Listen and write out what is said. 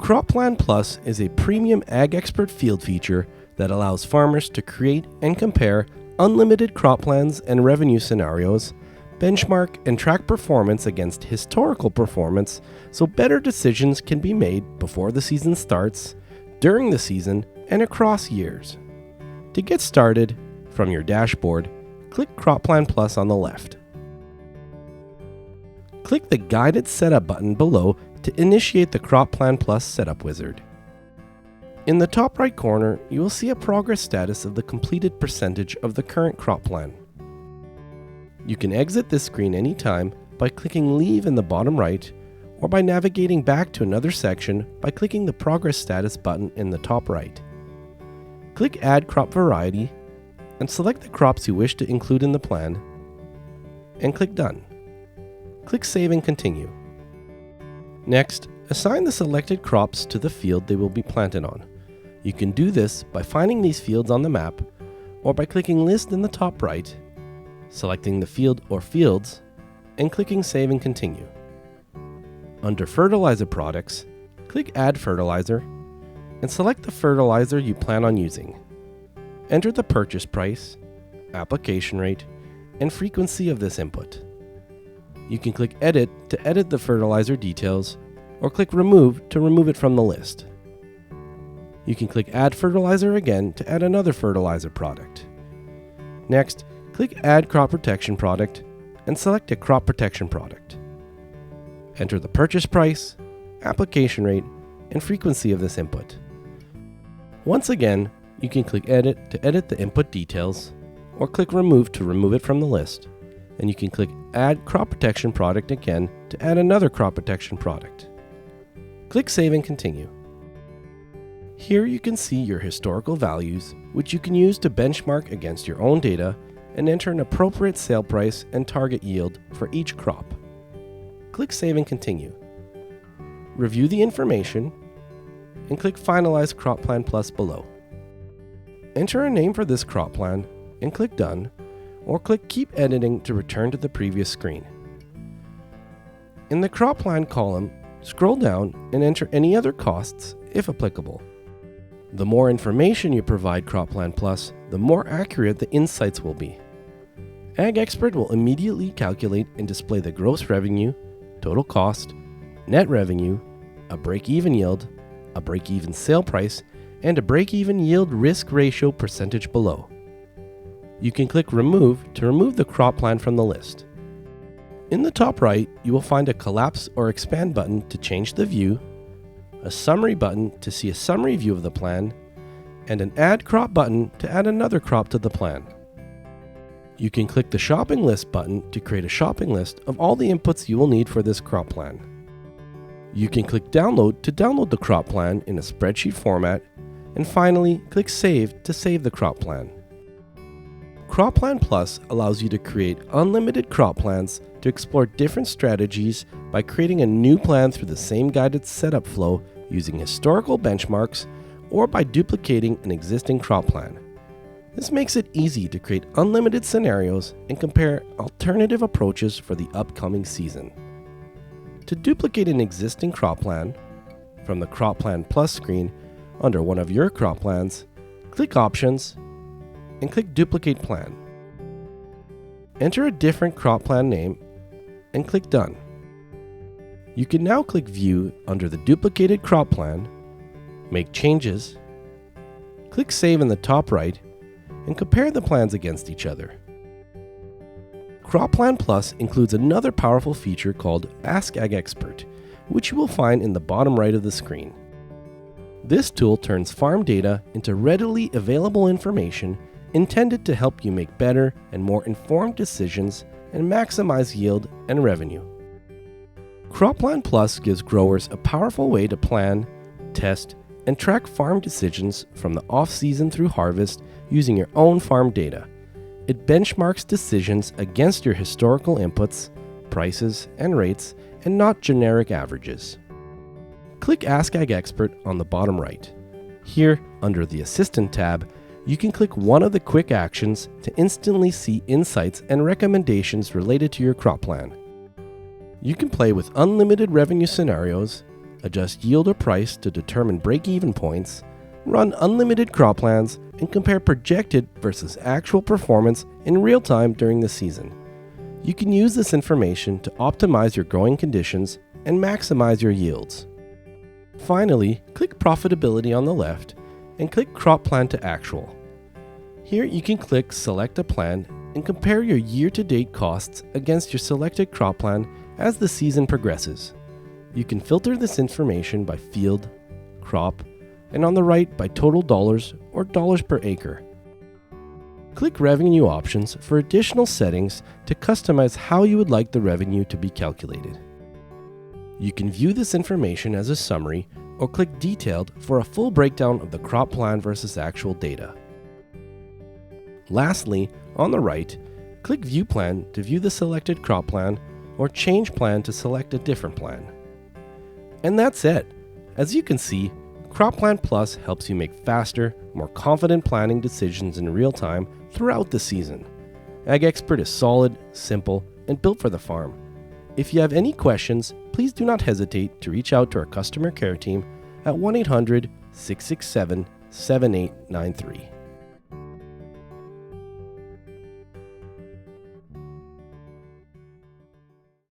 CropPlan Plus is a premium ag expert field feature that allows farmers to create and compare unlimited crop plans and revenue scenarios, benchmark and track performance against historical performance so better decisions can be made before the season starts, during the season, and across years. To get started, from your dashboard, click CropPlan Plus on the left. Click the Guided Setup button below to initiate the CropPlan Plus setup wizard. In the top right corner, you will see a progress status of the completed percentage of the current crop plan. You can exit this screen anytime by clicking Leave in the bottom right, or by navigating back to another section by clicking the Progress Status button in the top right. Click Add Crop Variety, and select the crops you wish to include in the plan, and click Done. Click Save and Continue. Next, assign the selected crops to the field they will be planted on. You can do this by finding these fields on the map, or by clicking List in the top right, selecting the field or fields, and clicking Save and Continue. Under Fertilizer Products, click Add Fertilizer, and select the fertilizer you plan on using. Enter the purchase price, application rate, and frequency of this input. You can click Edit to edit the fertilizer details, or click Remove to remove it from the list. You can click Add Fertilizer again to add another fertilizer product. Next, click Add Crop Protection Product and select a crop protection product. Enter the purchase price, application rate, and frequency of this input. Once again, you can click Edit to edit the input details, or click Remove to remove it from the list, and you can click Add Crop Protection Product again to add another crop protection product. Click Save and Continue. Here you can see your historical values, which you can use to benchmark against your own data and enter an appropriate sale price and target yield for each crop. Click Save and Continue. Review the information and click Finalize CropPlan Plus below. Enter a name for this crop plan and click Done, or click Keep Editing to return to the previous screen. In the crop plan column, scroll down and enter any other costs if applicable. The more information you provide CropPlan Plus, the more accurate the insights will be. Ag Expert will immediately calculate and display the gross revenue, total cost, net revenue, a break-even yield, a break-even sale price, and a break-even yield risk ratio percentage below. You can click Remove to remove the crop plan from the list. In the top right, you will find a Collapse or Expand button to change the view, a Summary button to see a summary view of the plan, and an Add Crop button to add another crop to the plan. You can click the Shopping List button to create a shopping list of all the inputs you will need for this crop plan. You can click Download to download the crop plan in a spreadsheet format, and finally, click Save to save the crop plan. CropPlan Plus allows you to create unlimited crop plans to explore different strategies by creating a new plan through the same guided setup flow using historical benchmarks or by duplicating an existing crop plan. This makes it easy to create unlimited scenarios and compare alternative approaches for the upcoming season. To duplicate an existing crop plan, from the CropPlan Plus screen under one of your crop plans, click Options and click Duplicate Plan. Enter a different crop plan name and click Done. You can now click View under the duplicated crop plan, make changes, click Save in the top right, and compare the plans against each other. CropPlan Plus includes another powerful feature called Ask Ag Expert, which you will find in the bottom right of the screen. This tool turns farm data into readily available information intended to help you make better and more informed decisions and maximize yield and revenue. CropPlan Plus gives growers a powerful way to plan, test, and track farm decisions from the off-season through harvest using your own farm data. It benchmarks decisions against your historical inputs, prices, and rates, and not generic averages. Click Ask Ag Expert on the bottom right. Here, under the Assistant tab, you can click one of the quick actions to instantly see insights and recommendations related to your crop plan. You can play with unlimited revenue scenarios, adjust yield or price to determine break-even points, run unlimited crop plans, and compare projected versus actual performance in real time during the season. You can use this information to optimize your growing conditions and maximize your yields. Finally, click Profitability on the left and click Crop Plan to Actual. Here you can click Select a Plan and compare your year-to-date costs against your selected crop plan as the season progresses. You can filter this information by field, crop, and on the right by total dollars or dollars per acre. Click Revenue Options for additional settings to customize how you would like the revenue to be calculated. You can view this information as a summary or click Detailed for a full breakdown of the crop plan versus actual data. Lastly, on the right, click View Plan to view the selected crop plan or Change Plan to select a different plan. And that's it. As you can see, CropPlan Plus helps you make faster, more confident planning decisions in real time throughout the season. AgExpert is solid, simple, and built for the farm. If you have any questions, please do not hesitate to reach out to our customer care team at 1-800-667-7893.